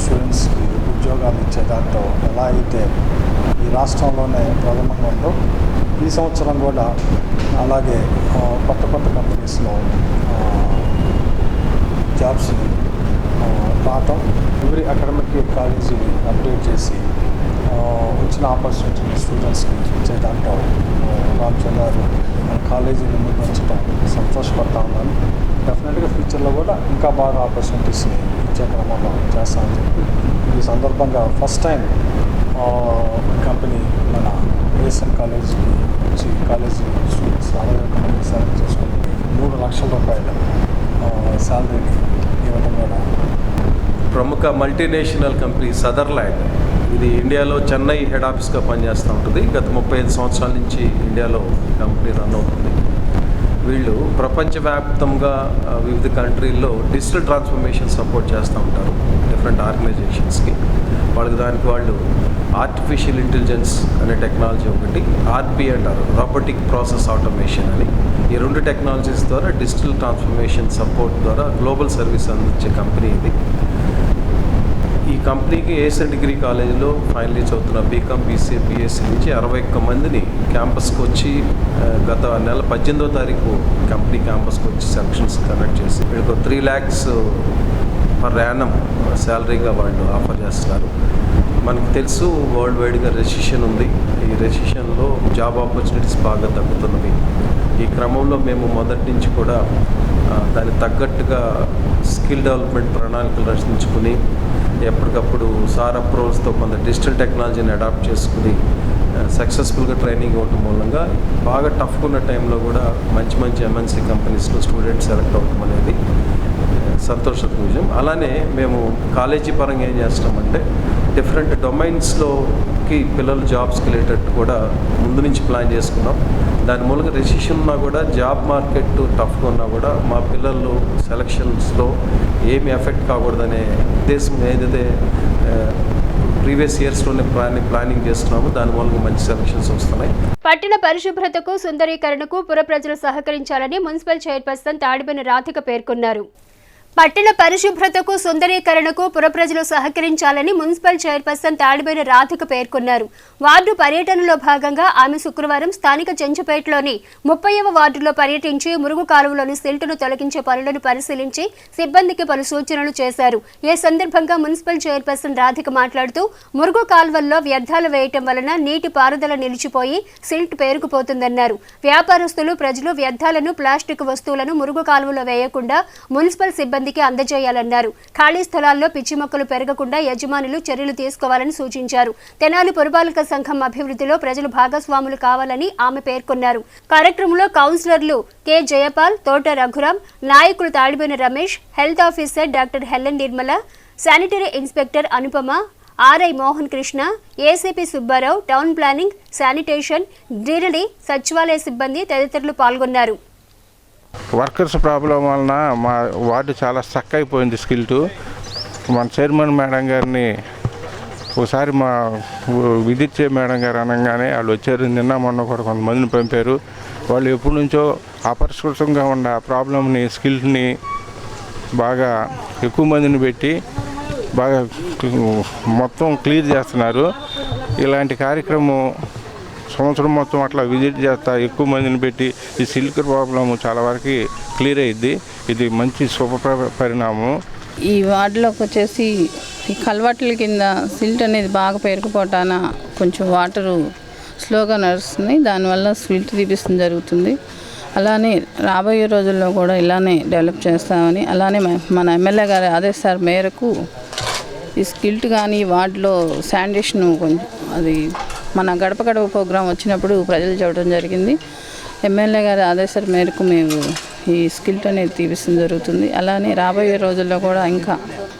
స్టూడెంట్స్కి ఉద్యోగాలు ఇచ్చే దాంట్లో ఎలా అయితే ఈ రాష్ట్రంలోనే ప్రథమంగా ఉందో ఈ సంవత్సరం కూడా అలాగే కొత్త కంపెనీస్లో జాబ్స్ని రావటం, ఎవ్రీ అకాడమిక్ కాలేజీని అప్డేట్ చేసి వచ్చిన ఆపర్చునిటీని స్టూడెంట్స్కి ఇచ్చే దాంట్లో రామచంద్ర కాలేజీని ముందుంచడం సంతోషపడతా ఉన్నాను. డెఫినెట్గా ఫ్యూచర్లో కూడా ఇంకా బాగా ఆపర్చునిటీస్ని ఇచ్చే క్రమంలో చేస్తామని చెప్పి ఈ సందర్భంగా ఫస్ట్ టైం కంపెనీ మన ఏఎస్ఎన్ కాలేజీకి వచ్చి కాలేజీ స్టూడెంట్స్ 61 మంది సెలెక్ట్ చేసుకుని 3 లక్షల రూపాయల శాలరీని ఇవ్వడం కూడా. ప్రముఖ మల్టీనేషనల్ కంపెనీ సదర్లాండ్, ఇది ఇండియాలో చెన్నై హెడ్ ఆఫీస్గా పనిచేస్తూ ఉంటుంది. గత 35 సంవత్సరాల నుంచి ఇండియాలో కంపెనీ రన్ అవుతుంది. వీళ్ళు ప్రపంచవ్యాప్తంగా వివిధ కంట్రీల్లో డిజిటల్ ట్రాన్స్ఫర్మేషన్ సపోర్ట్ చేస్తూ ఉంటారు డిఫరెంట్ ఆర్గనైజేషన్స్కి. దానికి వాళ్ళు ఆర్టిఫిషియల్ ఇంటెలిజెన్స్ అనే టెక్నాలజీ ఒకటి, ఆర్పి అంటారు, రోబోటిక్ ప్రాసెస్ ఆటోమేషన్ అని. ఈ 2 టెక్నాలజీస్ ద్వారా డిజిటల్ ట్రాన్స్ఫర్మేషన్ సపోర్ట్ ద్వారా గ్లోబల్ సర్వీస్ అందించే కంపెనీ ఇది. ఈ కంపెనీకి ఏఎస్ఎన్ డిగ్రీ కాలేజీలో ఫైనల్ ఇయర్ చదువుతున్న బీకామ్, బీసీఏ, బీఎస్సీ నుంచి 61 మందిని క్యాంపస్కి వచ్చి గత నెల 18వ తారీఖు కంపెనీ క్యాంపస్కి వచ్చి సెలక్షన్స్ కండక్ట్ చేసి వీళ్ళకి 3 lakhs పర్ యానం శాలరీగా వాళ్ళు ఆఫర్ చేస్తున్నారు. మనకు తెలుసు వరల్డ్ వైడ్గా రెసిషన్ ఉంది. ఈ రెసిషన్లో జాబ్ ఆపర్చునిటీస్ బాగా తగ్గుతున్నవి. ఈ క్రమంలో మేము మొదటి నుంచి కూడా దానికి తగ్గట్టుగా స్కిల్ డెవలప్మెంట్ ప్రణాళికలు రచించుకుని ఎప్పటికప్పుడు సార్ అప్రోచ్తో కొంత డిజిటల్ టెక్నాలజీని అడాప్ట్ చేసుకుని సక్సెస్ఫుల్గా ట్రైనింగ్ ఇవ్వటం మూలంగా బాగా టఫ్గా ఉన్న టైంలో కూడా మంచి మంచి ఎంఎన్సీ కంపెనీస్లో స్టూడెంట్స్ సెలెక్ట్ అవ్వటం అనేది సంతోషకర విషయం. అలానే మేము కాలేజీ పరంగా ఏం చేస్తామంటే డిఫరెంట్ డొమైన్స్లోకి పిల్లలు జాబ్స్కి వెళ్ళేటట్టు కూడా ముందు నుంచి ప్లాన్ చేసుకున్నాం. దాని మూలంగా రెసిషన్ ఉన్నా కూడా జాబ్ మార్కెట్ టఫ్గా ఉన్నా కూడా మా పిల్లలు సెలక్షన్స్లో ఏమి ఎఫెక్ట్ కాకూడదనే ఉద్దేశం ఏదైతే ప్రీవియస్ ఇయర్స్లోనే ప్లానింగ్ చేస్తున్నాము, దాని మూలంగా మంచి సెలక్షన్స్ వస్తున్నాయి. పట్టణ పరిశుభ్రతకు సుందరీకరణకు పుర ప్రజలు సహకరించాలని మున్సిపల్ చైర్పర్సన్ తాడిబోయిన రాధిక పేర్కొన్నారు. పట్టణ పరిశుభ్రతకు సుందరీకరణకు పుర ప్రజలు సహకరించాలని మున్సిపల్ చైర్పర్సన్ తాడిబోయిన రాధిక పేర్కొన్నారు. వార్డు పర్యటనలో భాగంగా ఆమె శుక్రవారం స్థానిక చెంచుపేటలోని 30వ వార్డులో పర్యటించి మురుగు కాలువలోని సిల్టును తొలగించే పనులను పరిశీలించి సిబ్బందికి పలు సూచనలు చేశారు. ఈ సందర్భంగా మున్సిపల్ చైర్పర్సన్ రాధిక మాట్లాడుతూ మురుగు కాలువల్లో వ్యర్థాలు వేయటం వలన నీటి పారుదల నిలిచిపోయి సిల్ట్ పేరుకుపోతుందన్నారు. వ్యాపారస్తులు ప్రజలు వ్యర్థాలను ప్లాస్టిక్ వస్తువులను మురుగు కాలువలో వేయకుండా మున్సిపల్ సిబ్బంది అందజేయాలన్నారు. ఖాళీ స్థలాల్లో పిచ్చి మొక్కలు పెరగకుండా యజమానులు చర్యలు తీసుకోవాలని సూచించారు. తెనాలి పురపాలక సంఘం అభివృద్ధిలో ప్రజలు భాగస్వాములు కావాలని ఆమె పేర్కొన్నారు. కార్యక్రమంలో కౌన్సిలర్లు కె జయపాల్, తోట రఘురాం, నాయకులు Tadiboyina Ramesh, health officer doctor Helen Nirmala, sanitary inspector Anupama, RI Mohan Krishna, ACP Subbarao, town planning, sanitation, డ్రినరీ, సచివాలయ సిబ్బంది తదితరులు పాల్గొన్నారు. వర్కర్స్ ప్రాబ్లం వలన మా వార్డు చాలా స్టక్ అయిపోయింది. స్కిల్టు మన చైర్మన్ మేడం గారిని ఒకసారి మా విజిట్ చేయ మేడం గారు అనగానే వాళ్ళు వచ్చారు. నిన్న మొన్న కూడా కొంతమందిని పంపారు. వాళ్ళు ఎప్పటి నుంచో అపరిష్కృతంగా ఉన్న ప్రాబ్లమ్ని స్కిల్ని బాగా ఎక్కువ మందిని పెట్టి బాగా మొత్తం క్లియర్ చేస్తున్నారు. ఇలాంటి కార్యక్రమం సంవత్సరం మొత్తం అట్లా విజిట్ చేస్తా ఎక్కువ మందిని పెట్టి ఈ సిల్క్ ప్రాబ్లం చాలా వరకు క్లియర్ అయ్యిద్ది. ఇది మంచి శుభ పరిణామం. ఈ వార్డులోకి వచ్చేసి ఈ కల్వర్ట్ల కింద సిల్ట్ అనేది బాగా పేరుకుపోవటాన కొంచెం వాటరు స్లోగా నడుస్తుంది. దానివల్ల సిల్ట్ తీపిస్తుంది జరుగుతుంది. అలానే రాబోయే రోజుల్లో కూడా ఇలానే డెవలప్ చేస్తామని, అలానే మన ఎమ్మెల్యే గారి ఆదేశాల మేరకు ఈ స్కిల్ట్ కానీ వార్డులో శానిటేషన్ కొంచెం అది మన గడప గడప ప్రోగ్రాం వచ్చినప్పుడు ప్రజలు చెప్పడం జరిగింది. ఎమ్మెల్యే గారి ఆదేశాల మేరకు మేము ఈ స్కిల్ట్ అనేది తీపిస్తుంది జరుగుతుంది. అలానే రాబోయే రోజుల్లో కూడా ఇంకా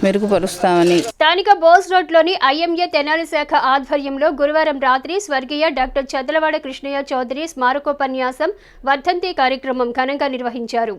మెరుగుపరుస్తామని. స్థానిక బోస్ రోడ్లోని ఐఎంఏ తెనాలి శాఖ ఆధ్వర్యంలో గురువారం రాత్రి స్వర్గీయ డాక్టర్ చదలవాడ కృష్ణయ్య చౌదరి స్మారకోపన్యాసం వర్ధంతి కార్యక్రమం ఘనంగా నిర్వహించారు.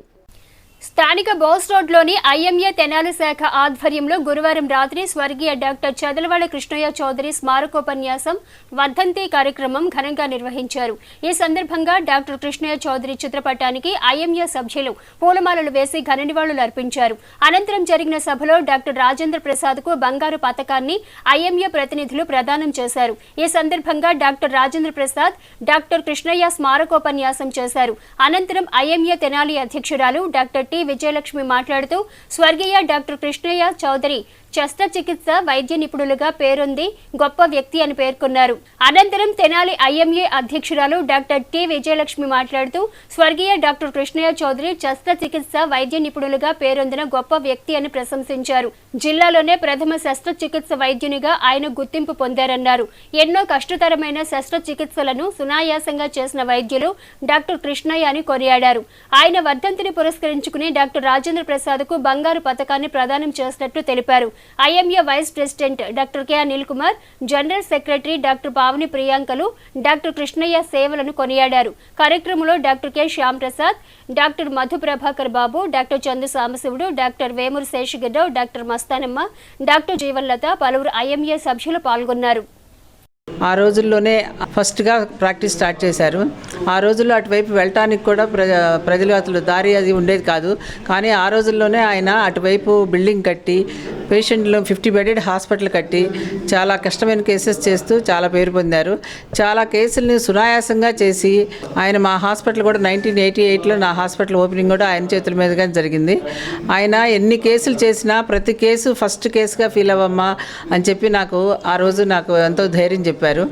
స్థానిక బోస్ రోడ్లోని ఐఎంఏ తెనాలి శాఖ ఆధ్వర్యంలో గురువారం రాత్రి స్వర్గీయ డాక్టర్ చదలవాడ కృష్ణయ్య చౌదరి స్మారకోపన్యాసం వర్ధంతి కార్యక్రమం ఘనంగా నిర్వహించారు. ఈ సందర్భంగా డాక్టర్ కృష్ణయ్య చౌదరి చిత్రపటానికి ఐఎంఏ సభ్యులు పూలమాలలు వేసి ఘన నివాళులు అర్పించారు. అనంతరం జరిగిన సభలో డాక్టర్ రాజేంద్ర ప్రసాద్ కు బంగారు పతకాన్ని ఐఎంఏ ప్రతినిధులు ప్రదానం చేశారు. ఈ సందర్భంగా డాక్టర్ రాజేంద్ర ప్రసాద్ డాక్టర్ కృష్ణయ్య స్మారకోపన్యాసం చేశారు. అనంతరం ఐఎంఏ తెనాలి అధ్యక్షురాలు డాక్టర్ టి విజయలక్ష్మి మాట్లాడుతూ స్వర్గీయ డాక్టర్ కృష్ణయ్య చౌదరి శస్త్రచికిత్స వైద్య నిపుణులుగా పేరొంది గొప్ప వ్యక్తి అని పేర్కొన్నారు. అనంతరం తెనాలి ఐఎంఏ అధ్యక్షురాలు డాక్టర్ టి విజయలక్ష్మి మాట్లాడుతూ స్వర్గీయ డాక్టర్ కృష్ణయ్య చౌదరి శస్త్రచికిత్స వైద్య నిపుణులుగా పేరొందిన గొప్ప వ్యక్తి అని ప్రశంసించారు. జిల్లాలోనే ప్రథమ శస్త్రచికిత్స వైద్యునిగా ఆయన గుర్తింపు పొందారన్నారు. ఎన్నో కష్టతరమైన శస్త్రచికిత్సలను సునాయాసంగా చేసిన వైద్యులు డాక్టర్ కృష్ణయ్య అని కొనియాడారు. ఆయన వర్ధంతిని పురస్కరించుకుని డాక్టర్ రాజేంద్ర ప్రసాద్ కు బంగారు పతకాన్ని ప్రదానం చేసినట్టు తెలిపారు. IMA vice president doctor K Anil Kumar, general secretary doctor Pavani ప్రియాంకలు డాక్టర్ కృష్ణయ్య సేవలను కొనియాడారు. కార్యక్రమంలో doctor K Shyam Prasad, doctor Madhu Prabhakar Babu, doctor Chandu Sambasivudu, doctor Vemuru Seshagirirao, doctor Mastanamma, doctor Jeevanlatha, పలువురు ఐఎంఏ సభ్యులు పాల్గొన్నారు. ఆ రోజుల్లోనే ఫస్ట్గా ప్రాక్టీస్ స్టార్ట్ చేశారు. ఆ రోజుల్లో అటువైపు వెళ్ళటానికి కూడా ప్రజలు అసలు దారి అది ఉండేది కాదు. కానీ ఆ రోజుల్లోనే ఆయన అటువైపు బిల్డింగ్ కట్టి పేషెంట్లు 50 బెడెడ్ హాస్పిటల్ కట్టి చాలా కష్టమైన కేసెస్ చేస్తూ చాలా పేరు పొందారు. చాలా కేసుల్ని సునాయాసంగా చేసి ఆయన మా హాస్పిటల్ కూడా 1988లో నా హాస్పిటల్ ఓపెనింగ్ కూడా ఆయన చేతుల మీదుగా జరిగింది. ఆయన ఎన్ని కేసులు చేసినా ప్రతి కేసు ఫస్ట్ కేసుగా ఫీల్ అవ్వమ్మా అని చెప్పి నాకు ఆ రోజు నాకు ఎంతో ధైర్యం చెప్పారు. చెప్పారు.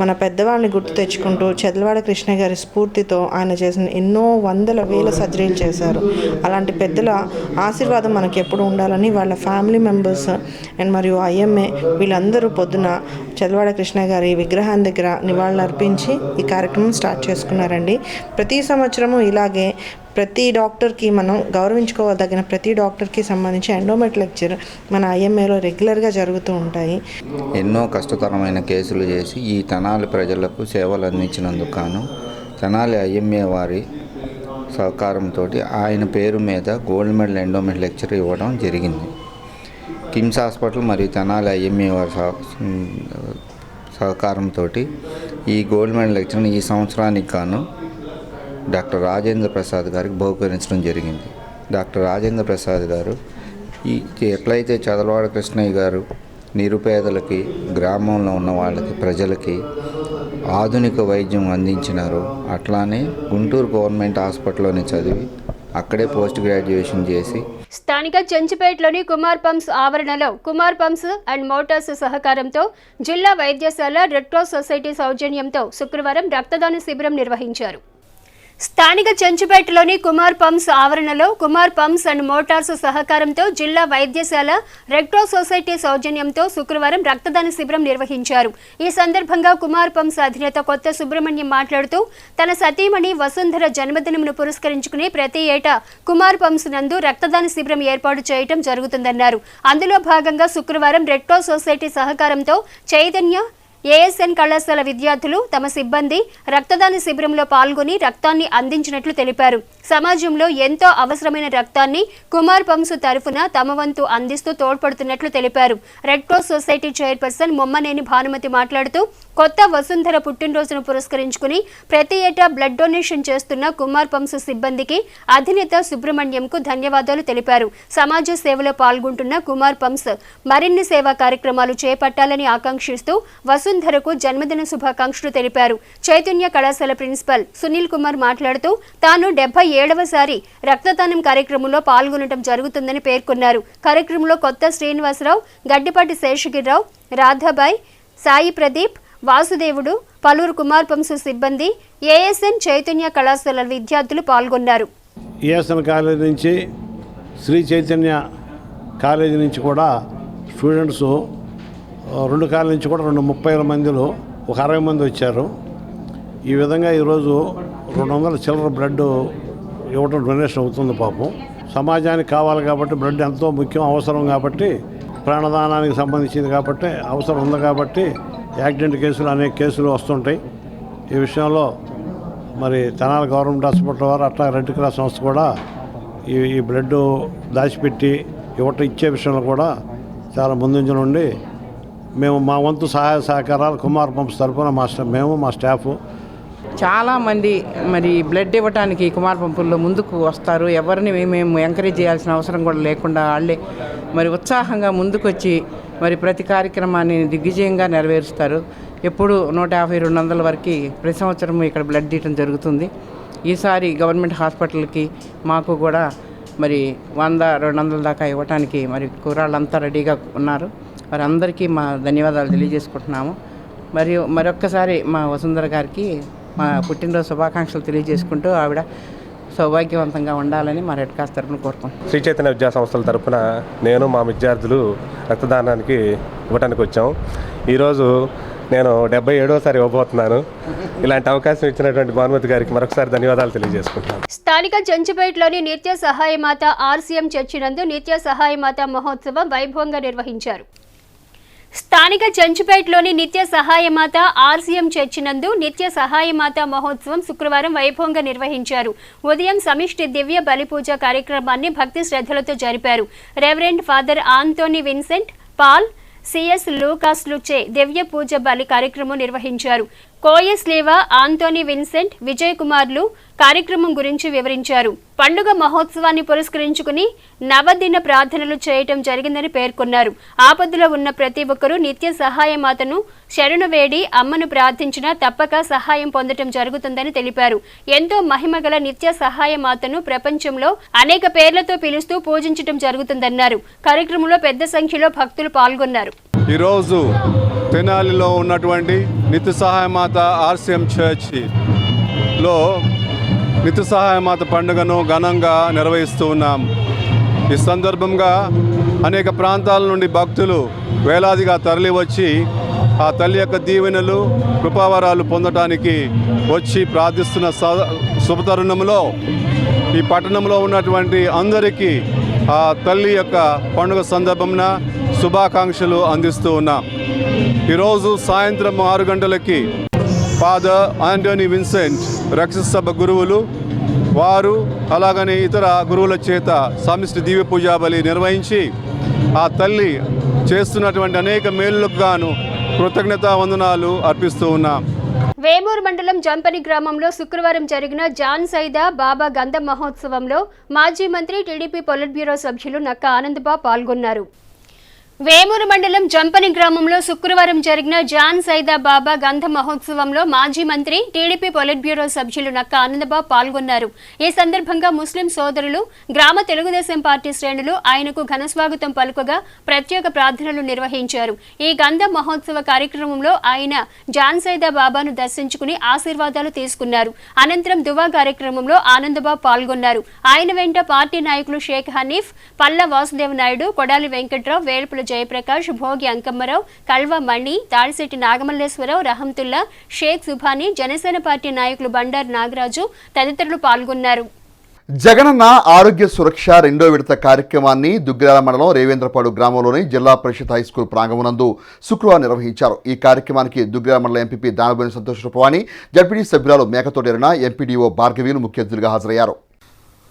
మన పెద్దవాళ్ళని గుర్తు తెచ్చుకుంటూ చెదలవాడ కృష్ణ గారి స్ఫూర్తితో ఆయన చేసిన ఎన్నో వందల వేల సర్జరీలు చేశారు. అలాంటి పెద్దల ఆశీర్వాదం మనకి ఎప్పుడు ఉండాలని వాళ్ళ ఫ్యామిలీ మెంబర్స్ అండ్ మరియు ఐఎంఏ వీళ్ళందరూ పొద్దున చెదలవాడ కృష్ణ గారి విగ్రహం దగ్గర నివాళులు అర్పించి ఈ కార్యక్రమం స్టార్ట్ చేసుకున్నారండి. ప్రతి సంవత్సరము ఇలాగే ప్రతి డాక్టర్కి మనం గౌరవించుకోదగిన ప్రతి డాక్టర్కి సంబంధించి ఎండోమెంట్ లెక్చర్ మన ఐఎంఏలో రెగ్యులర్గా జరుగుతూ ఉంటాయి. ఎన్నో కష్టతరమైన కేసులు చేసి ఈ తెనాలి ప్రజలకు సేవలు అందించినందుకు గాను తెనాలి ఐఎంఏ వారి సహకారంతో ఆయన పేరు మీద గోల్డ్ మెడల్ ఎండోమెంట్ లెక్చర్ ఇవ్వడం జరిగింది. కిమ్స్ హాస్పిటల్ మరియు తెనాలి ఐఎంఏ వారి సహకారంతో ఈ గోల్డ్ మెడల్ లెక్చర్ని ఈ సంవత్సరానికి గాను డాక్టర్ రాజేంద్ర ప్రసాద్ గారికి బహుకరించడం జరిగింది. డాక్టర్ రాజేంద్ర ప్రసాద్ గారు ఎట్లయితే చెదలవాడ కృష్ణయ్య గారు నిరుపేదలకి, గ్రామంలో ఉన్న వాళ్ళకి, ప్రజలకి ఆధునిక వైద్యం అందించినారో అట్లానే గుంటూరు గవర్నమెంట్ హాస్పిటల్లోనే చదివి అక్కడే పోస్ట్ గ్రాడ్యుయేషన్ చేసి స్థానిక చెంచుపేటలోని కుమార్ పంప్స్ ఆవరణలో కుమార్ పంప్స్ అండ్ మోటార్స్ సహకారంతో జిల్లా వైద్యశాల రెడ్ క్రాస్ సొసైటీ సౌజన్యంతో శుక్రవారం రక్తదాన శిబిరం నిర్వహించారు. స్థానిక చెంచుపేటలోని కుమార్ పంప్స్ ఆవరణలో కుమార్ పంప్స్ అండ్ మోటార్స్ సహకారంతో జిల్లా వైద్యశాల రెడ్ క్రాస్ సొసైటీ సౌజన్యంతో శుక్రవారం రక్తదాన శిబిరం నిర్వహించారు. ఈ సందర్భంగా కుమార్ పంప్స్ అధినేత కొత్త సుబ్రహ్మణ్యం మాట్లాడుతూ తన సతీమణి వసుంధర జన్మదినమును పురస్కరించుకుని ప్రతి ఏటా కుమార్ పంప్స్ నందు రక్తదాన శిబిరం ఏర్పాటు చేయడం జరుగుతుందన్నారు. అందులో భాగంగా శుక్రవారం రెడ్ క్రాస్ సొసైటీ సహకారంతో చైతన్య ఏఎస్ఎన్ కళాశాల విద్యార్థులు తమ సిబ్బంది రక్తదాన శిబిరంలో పాల్గొని రక్తాన్ని అందించినట్లు తెలిపారు. సమాజంలో ఎంతో అవసరమైన రక్తాన్ని కుమార్ పంప్స్ తరఫున తమ వంతు అందిస్తూ తోడ్పడుతున్నట్లు తెలిపారు. Red cross society chairperson Mommaneni Bhanumathi మాట్లాడుతూ కొత్త వసుంధర పుట్టినరోజును పురస్కరించుకుని ప్రతి ఏటా బ్లడ్ డొనేషన్ చేస్తున్న కుమార్ పంప్స్ సిబ్బందికి అధినేత సుబ్రహ్మణ్యంకు ధన్యవాదాలు తెలిపారు. సమాజ సేవలో పాల్గొంటున్న కుమార్ పంప్స్ మరిన్ని సేవా కార్యక్రమాలు చేపట్టాలని ఆకాంక్షిస్తూ వసుంధరకు జన్మదిన శుభాకాంక్షలు తెలిపారు. చైతన్య కళాశాల ప్రిన్సిపల్ సునీల్ కుమార్ మాట్లాడుతూ తాను 77వసారి రక్తదానం కార్యక్రమంలో పాల్గొనడం జరుగుతుందని పేర్కొన్నారు. కార్యక్రమంలో కొత్త శ్రీనివాసరావు, గడ్డిపాటి శేషగిరిరావు, రాధాబాయ్, సాయి ప్రదీప్, వాసుదేవుడు, పలువురు కుమార్ పంప్స్ సిబ్బంది, ఏఎస్ఎన్ చైతన్య కళాశాల విద్యార్థులు పాల్గొన్నారు. ఏఎస్ఎన్ కాలేజీ నుంచి శ్రీ చైతన్య కాలేజీ నుంచి కూడా స్టూడెంట్స్ 2 కాలేజీ నుంచి కూడా 30 మందిలో ఒక 60 మంది వచ్చారు. ఈ విధంగా ఈరోజు 200 చిల్లర బ్లడ్ ఇవ్వడం డొనేషన్ అవుతుంది. పాపం సమాజానికి కావాలి కాబట్టి బ్లడ్ ఎంతో ముఖ్యం, అవసరం కాబట్టి, ప్రాణదానానికి సంబంధించింది కాబట్టి, అవసరం ఉంది కాబట్టి యాక్సిడెంట్ కేసులు అనేక కేసులు వస్తుంటాయి. ఈ విషయంలో మరి తెనాలి గవర్నమెంట్ హాస్పిటల్ వారు అట్లా రెడ్ క్రాస్ సంస్థ కూడా ఈ బ్లడ్ దాచిపెట్టి ఇచ్చే విషయంలో కూడా చాలా ముందుంజ నుండి మేము మా వంతు సహాయ సహకారాలు కుమార్ పంప్స్ తరఫున మేము మా స్టాఫ్ చాలామంది మరి బ్లడ్ ఇవ్వడానికి కుమార్ పంపుల్లో ముందుకు వస్తారు. ఎవరిని మేము ఎంకరేజ్ చేయాల్సిన అవసరం కూడా లేకుండా వాళ్ళే మరి ఉత్సాహంగా ముందుకొచ్చి మరి ప్రతి కార్యక్రమాన్ని దిగ్విజయంగా నెరవేరుస్తారు. ఎప్పుడు 150-200 వరకు ప్రతి సంవత్సరం ఇక్కడ బ్లడ్ తీయడం జరుగుతుంది. ఈసారి గవర్నమెంట్ హాస్పిటల్కి మాకు కూడా మరి 100-200 దాకా ఇవ్వడానికి మరి కుర్రాళ్ళంతా రెడీగా ఉన్నారు. వారందరికీ మా ధన్యవాదాలు తెలియజేసుకుంటున్నాము. మరియు మరొక్కసారి మా వసుంధర గారికి మా పుట్టినరోజు శుభాకాంక్షలు తెలియజేసుకుంటూ ఆవిడ సౌభాగ్యవంతంగా ఉండాలని మా రెడ్ క్రాస్ తరఫున కోరుకుంటున్నాం. శ్రీ చైతన్య విద్యా సంస్థల తరఫున నేను మా విద్యార్థులు రక్తదానానికి ఇవ్వడానికి వచ్చాం. ఈరోజు నేను 77వసారి ఇవ్వబోతున్నాను. ఇలాంటి అవకాశం ఇచ్చినటువంటి భానుమతి గారికి మరొకసారి ధన్యవాదాలు తెలియజేసుకుంటున్నాను. స్థానిక చెంచుపేటలోని నిత్య సహాయమాత ఆర్సీఎం చర్చి నందు నిత్య సహాయమాత మహోత్సవం వైభవంగా నిర్వహించారు. స్థానిక చెంచుపేటలోని నిత్య సహాయమాత ఆర్సీఎం చర్చి నందు నిత్య సహాయమాత మహోత్సవం శుక్రవారం వైభవంగా నిర్వహించారు. ఉదయం సమిష్టి దివ్య బలిపూజ కార్యక్రమాన్ని భక్తి శ్రద్ధలతో జరిపారు. Reverend father Antony Vincent Paul, C లూకాస్లుచే దివ్య పూజ బలి కార్యక్రమం నిర్వహించారు. కోయస్లేవా, ఆంటోనీ విన్సెంట్, విజయ్ కుమార్లు కార్యక్రమం గురించి వివరించారు. పండుగ మహోత్సవాన్ని పురస్కరించుకుని నవదిన ప్రార్థనలు చేయటం జరిగిందని పేర్కొన్నారు. ఆపదలో ఉన్న ప్రతి ఒక్కరూ నిత్య సహాయమాతను శరణు వేడి అమ్మను ప్రార్థించినా తప్పక సహాయం పొందటం జరుగుతుందని తెలిపారు. ఎంతో మహిమగల నిత్య సహాయమాతను ప్రపంచంలో అనేక పేర్లతో పిలుస్తూ పూజించటం జరుగుతుందన్నారు. కార్యక్రమంలో పెద్ద సంఖ్యలో భక్తులు పాల్గొన్నారు. ఈరోజు తెనాలిలో ఉన్నటువంటి నిత్య సహాయమాత ఆర్సీఎం చర్చిలో నిత్య సహాయమాత పండుగను ఘనంగా నిర్వహిస్తూ ఉన్నాం. ఈ సందర్భంగా అనేక ప్రాంతాల నుండి భక్తులు వేలాదిగా తరలివచ్చి ఆ తల్లి యొక్క దీవెనలు కృపావరాలు పొందటానికి వచ్చి ప్రార్థిస్తున్న శుభతరుణంలో ఈ పట్టణంలో ఉన్నటువంటి అందరికీ ఆ తల్లి యొక్క పండుగ సందర్భంన శుభాకాంక్షలు అందిస్తూ ఉన్నాం. ఈరోజు సాయంత్రం 6 గంటలకి ఫాదర్ ఆంటోనీ విన్సెంట్ రక్షణ సభ గురువులు వారు అలాగనే ఇతర గురువుల చేత సమిష్టి దివ్య పూజా బలి నిర్వహించి ఆ తల్లి చేస్తున్నటువంటి అనేక మేలులకు గాను కృతజ్ఞతా వందనాలు అర్పిస్తూ ఉన్నాం. వేమూరు మండలం జంపని గ్రామంలో శుక్రవారం జరిగిన జాన్ సైదా బాబా గంధం మహోత్సవంలో మాజీ మంత్రి టీడీపీ పొలిట్ బ్యూరో సభ్యులు నక్క ఆనందబాబు పాల్గొన్నారు. వేమూరు మండలం జంపని గ్రామంలో శుక్రవారం జరిగిన జాన్ సైదా బాబా గంధ మహోత్సవంలో మాజీ మంత్రి టీడీపీ పొలిట్ బ్యూరో సభ్యులు నక్క ఆనందబాబు పాల్గొన్నారు. ఈ సందర్భంగా ముస్లిం సోదరులు, గ్రామ తెలుగుదేశం పార్టీ శ్రేణులు ఆయనకు ఘనస్వాగతం పలుకగా ప్రత్యేక ప్రార్థనలు నిర్వహించారు. ఈ గంధ మహోత్సవ కార్యక్రమంలో ఆయన జాన్ సైదా బాబాను దర్శించుకుని ఆశీర్వాదాలు తీసుకున్నారు. అనంతరం దువా కార్యక్రమంలో ఆనందబాబు పాల్గొన్నారు. ఆయన వెంట పార్టీ నాయకులు షేక్ హనీఫ్, పల్ల వాసుదేవ నాయుడు, కొడాలి వెంకట్రావు, వేల్పుల జయప్రకాష్, భోగి అంకమ్మరావు, కల్వ మణి, తాడిశెట్టి నాగమల్లేశ్వరరావు, రహంతుల్లా, షేక్ సుభాని, జనసేన పార్టీ నాయకులు బండారు నాగరాజు తదితరులు పాల్గొన్నారు. జగనన్న ఆరోగ్య సురక్ష 2వ విడత కార్యక్రమాన్ని దుగ్గిరాల మండలం రేవేంద్రపాడు గ్రామంలోని జిల్లా పరిషత్ హైస్కూల్ ప్రాంగణమునందు శుక్రవారం నిర్వహించారు. ఈ కార్యక్రమానికి దుగ్గిరాల మండలం ఎంపీపీ దానబోయిన సంతోష్ రూపవాణి, జడ్పీటీ సభ్యురాలు మేకతోటి ఎరణ, ఎంపీడీఓ భార్గవీలు ముఖ్య అతిథులుగా హాజరయ్యారు.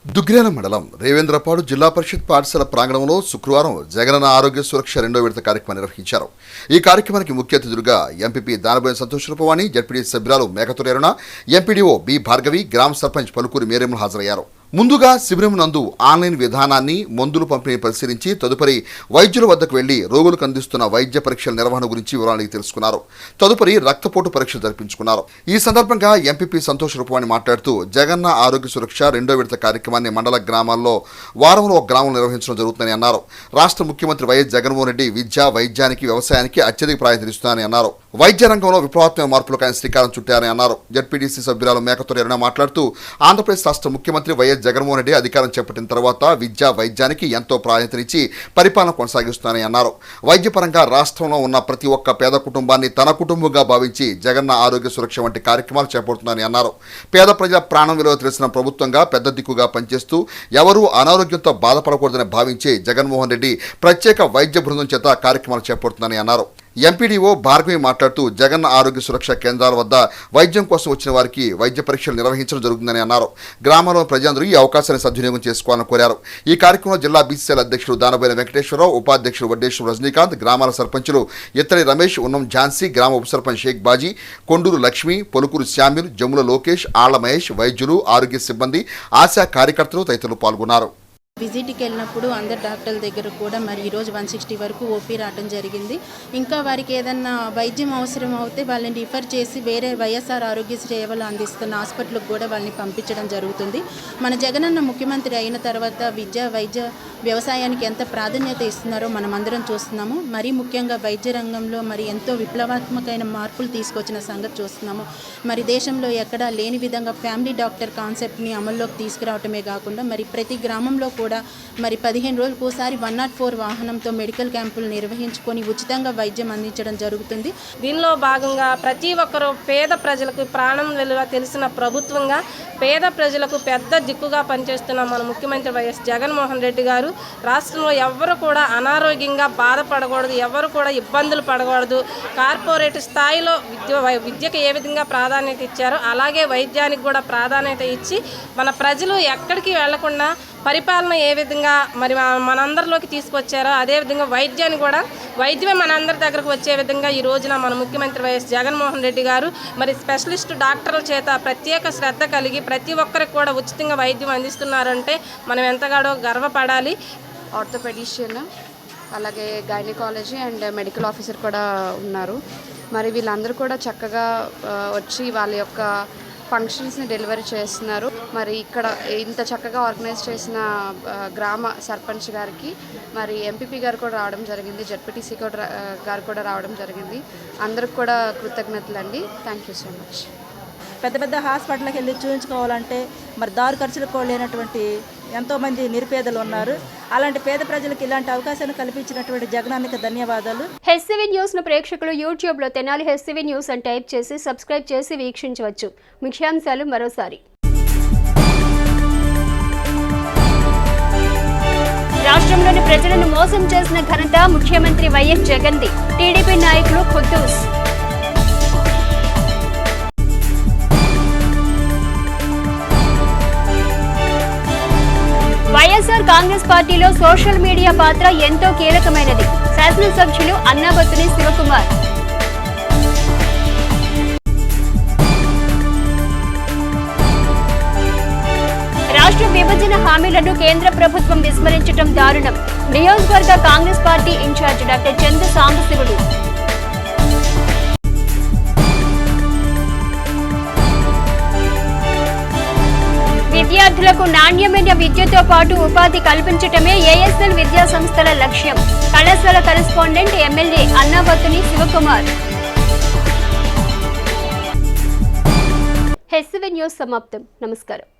దుగ్గిరాల మండలం రేవేంద్రపాడు జిల్లా పరిషత్ పాఠశాల ప్రాంగణంలో శుక్రవారం జగనన్న ఆరోగ్య సురక్ష 2వ విడత కార్యక్రమం నిర్వహించారు. ఈ కార్యక్రమానికి ముఖ్య అతిథులుగా ఎంపీపీ దానబోయిన సంతోష్ రూపవాణి, జడ్పీటీ సభ్యురాలు మేకతోటి ఎరణ, ఎంపీడీఓ బి భార్గవి, గ్రామ సర్పంచ్ పలుకూరి మేరేములు హాజరయ్యారు. ముందుగా శిబిరం నందు ఆన్లైన్ విధానాన్ని, మందులు పంపిణీ పరిశీలించి తదుపరి వైద్యుల వద్దకు వెళ్లి రోగులకు అందిస్తున్న వైద్య పరీక్షల నిర్వహణ గురించి వివరాలు తెలుసుకున్నారు. తదుపరి రక్తపోటు పరీక్షలు జరిపించుకున్నారు. ఈ సందర్భంగా ఎంపీపీ సంతోష్ రూపవాణి మాట్లాడుతూ జగన్న ఆరోగ్య సురక్ష 2వ విడత కార్యక్రమాన్ని మండల గ్రామాల్లో వారంలో ఒక గ్రామం నిర్వహించడం జరుగుతుందని అన్నారు. రాష్ట్ర ముఖ్యమంత్రి వైఎస్ జగన్మోహన్ రెడ్డి విద్య, వైద్యానికి, వ్యవసాయానికి అత్యధిక ప్రాధాన్యత ఇస్తున్నారని అన్నారు. వైద్య రంగంలో విప్లవాత్మక మార్పులకు ఆయన శ్రీకారం చుట్టారని అన్నారు. జడ్పీటీసీ సభ్యురాలు మేకతోటి ఎరణ మాట్లాడుతూ ఆంధ్రప్రదేశ్ రాష్ట్ర ముఖ్యమంత్రి వైఎస్ జగన్మోహన్ రెడ్డి అధికారం చేపట్టిన తర్వాత విద్యా, వైద్యానికి ఎంతో ప్రాధాన్యతనిచ్చి పరిపాలన కొనసాగిస్తున్నారని అన్నారు. వైద్యపరంగా రాష్ట్రంలో ఉన్న ప్రతి ఒక్క పేద కుటుంబాన్ని తన కుటుంబంగా భావించి జగన్న ఆరోగ్య సురక్ష వంటి కార్యక్రమాలు చేపడుతున్నారని అన్నారు. పేద ప్రజల ప్రాణం విలువ తెలిసిన ప్రభుత్వంగా పెద్ద దిక్కుగా పనిచేస్తూ ఎవరూ అనారోగ్యంతో బాధపడకూడదని భావించి జగన్మోహన్ రెడ్డి ప్రత్యేక వైద్య బృందం చేత కార్యక్రమాలు చేపడుతున్నారని అన్నారు. ఎంపీడీఓ భార్గవి మాట్లాడుతూ జగన్ ఆరోగ్య సురక్ష కేంద్రాల వద్ద వైద్యం కోసం వచ్చిన వారికి వైద్య పరీక్షలు నిర్వహించడం జరుగుతుందని అన్నారు. గ్రామంలో ప్రజలందరూ ఈ అవకాశాన్ని సద్వినియోగం చేసుకోవాలని కోరారు. ఈ కార్యక్రమంలో జిల్లా బీసీసీఎల్ అధ్యక్షుడు దానబోయిన వెంకటేశ్వరరావు, ఉపాధ్యక్షుడు వడ్డేశ్వర రజనీకాంత్, గ్రామాల సర్పంచులు ఇత్తడి రమేష్, ఉన్నం ఝాన్సీ, గ్రామ ఉప సర్పంచ్ షేక్ బాజీ, కొండూరు లక్ష్మి, పొలుకూరు శామ్యుల్, జమ్ముల లోకేష్, ఆళ్ల మహేష్, వైద్యులు, ఆరోగ్య సిబ్బంది, ఆశా కార్యకర్తలు తదితరులు పాల్గొన్నారు. విజిట్కి వెళ్ళినప్పుడు అందరు డాక్టర్ల దగ్గర కూడా మరి ఈరోజు 160 వరకు ఓపీ రావడం జరిగింది. ఇంకా వారికి ఏదన్నా వైద్యం అవసరం అవుతే వాళ్ళని రిఫర్ చేసి వేరే వైఎస్ఆర్ ఆరోగ్య సేవలు అందిస్తున్న హాస్పిటల్కి కూడా వాళ్ళని పంపించడం జరుగుతుంది. మన జగనన్న ముఖ్యమంత్రి అయిన తర్వాత విద్య, వైద్య, వ్యవసాయానికి ఎంత ప్రాధాన్యత ఇస్తున్నారో మనం అందరం చూస్తున్నాము. మరీ ముఖ్యంగా వైద్య రంగంలో మరి ఎంతో విప్లవాత్మకమైన మార్పులు తీసుకొచ్చిన సంగతి చూస్తున్నాము. మరి దేశంలో ఎక్కడా లేని విధంగా ఫ్యామిలీ డాక్టర్ కాన్సెప్ట్ని అమల్లోకి తీసుకురావటమే కాకుండా మరి ప్రతి గ్రామంలో కూడా మరి 15 రోజులకు ఒకసారి 104 వాహనంతో మెడికల్ క్యాంపులు నిర్వహించుకొని ఉచితంగా వైద్యం అందించడం జరుగుతుంది. దీనిలో భాగంగా ప్రతి ఒక్కరూ పేద ప్రజలకు ప్రాణం విలువ తెలిసిన ప్రభుత్వంగా పేద ప్రజలకు పెద్ద దిక్కుగా పనిచేస్తున్న మన ముఖ్యమంత్రి వైఎస్ జగన్మోహన్ రెడ్డి గారు రాష్ట్రంలో ఎవరు కూడా అనారోగ్యంగా బాధపడకూడదు, ఎవరు కూడా ఇబ్బందులు పడకూడదు. కార్పొరేట్ స్థాయిలో విద్యకు ఏ విధంగా ప్రాధాన్యత ఇచ్చారో అలాగే వైద్యానికి కూడా ప్రాధాన్యత ఇచ్చి మన ప్రజలు ఎక్కడికి వెళ్లకుండా పరిపాలన ఏ విధంగా మరి మనందరిలోకి తీసుకొచ్చారో అదేవిధంగా వైద్యాన్ని కూడా వైద్యమే మనందరి దగ్గరకు వచ్చే విధంగా ఈ రోజున మన ముఖ్యమంత్రి వైఎస్ జగన్మోహన్ రెడ్డి గారు మరి స్పెషలిస్ట్ డాక్టర్ల చేత ప్రత్యేక శ్రద్ధ కలిగి ప్రతి ఒక్కరికి కూడా ఉచితంగా వైద్యం అందిస్తున్నారంటే మనం ఎంతగానో గర్వపడాలి. ఆర్థోపెడిషియన్, అలాగే గైనకాలజీ అండ్ మెడికల్ ఆఫీసర్ కూడా ఉన్నారు. మరి వీళ్ళందరూ కూడా చక్కగా వచ్చి వాళ్ళ యొక్క ఫంక్షన్స్ని డెలివరీ చేస్తున్నారు. మరి ఇక్కడ ఇంత చక్కగా ఆర్గనైజ్ చేసిన గ్రామ సర్పంచ్ గారికి, మరి ఎంపీపీ గారు కూడా రావడం జరిగింది, జడ్పీటీసీ గారు కూడా రావడం జరిగింది. అందరికి కూడా కృతజ్ఞతలండి. Thank you so much. పెద్ద పెద్ద హాస్పిటల్కి వెళ్ళి చూపించుకోవాలంటే మరి దారి ఖర్చులకు కూడా లేనటువంటి ఎంతోమంది నిరుపేదలు ఉన్నారు. అలాంటి పేద ప్రజలకు ఇలాంటి అవకాశాన్ని కల్పించినటువంటి జగనానికి ధన్యవాదాలు. హెచ్సివి న్యూస్ ను ప్రేక్షకులు యూట్యూబ్ లో తెనాలి హెచ్సివి న్యూస్ అని టైప్ చేసి సబ్స్క్రైబ్ చేసి వీక్షించవచ్చు. ముఖ్యాంశాలు మరోసారి. రాష్ట్రంలోని ప్రజలను మోసం చేసిన ఘనత ముఖ్యమంత్రి వైఎస్ జగన్ది. టీడీపీ నాయకులు ఖుద్దూస్. వైఎస్ఆర్ కాంగ్రెస్ పార్టీలో సోషల్ మీడియా పాత్ర ఎంతో కీలకమైనది. శాసనసభ్యులు అన్నాబత్తుని శివకుమార్. రాష్ట్ర విభజన హామీలను కేంద్ర ప్రభుత్వం విస్మరించడం దారుణం. నియోజకవర్గ Congress party incharge doctor Chandu Sambasivudu. విద్యార్థులకు నాణ్యమైన విద్యతో పాటు ఉపాధి కల్పించటమే ఏఎస్ఎల్ విద్యా సంస్థల లక్ష్యం. కళాశాల correspondent MLA Annabathuni Sivakumar. HCV news సమాప్తం. నమస్కారం.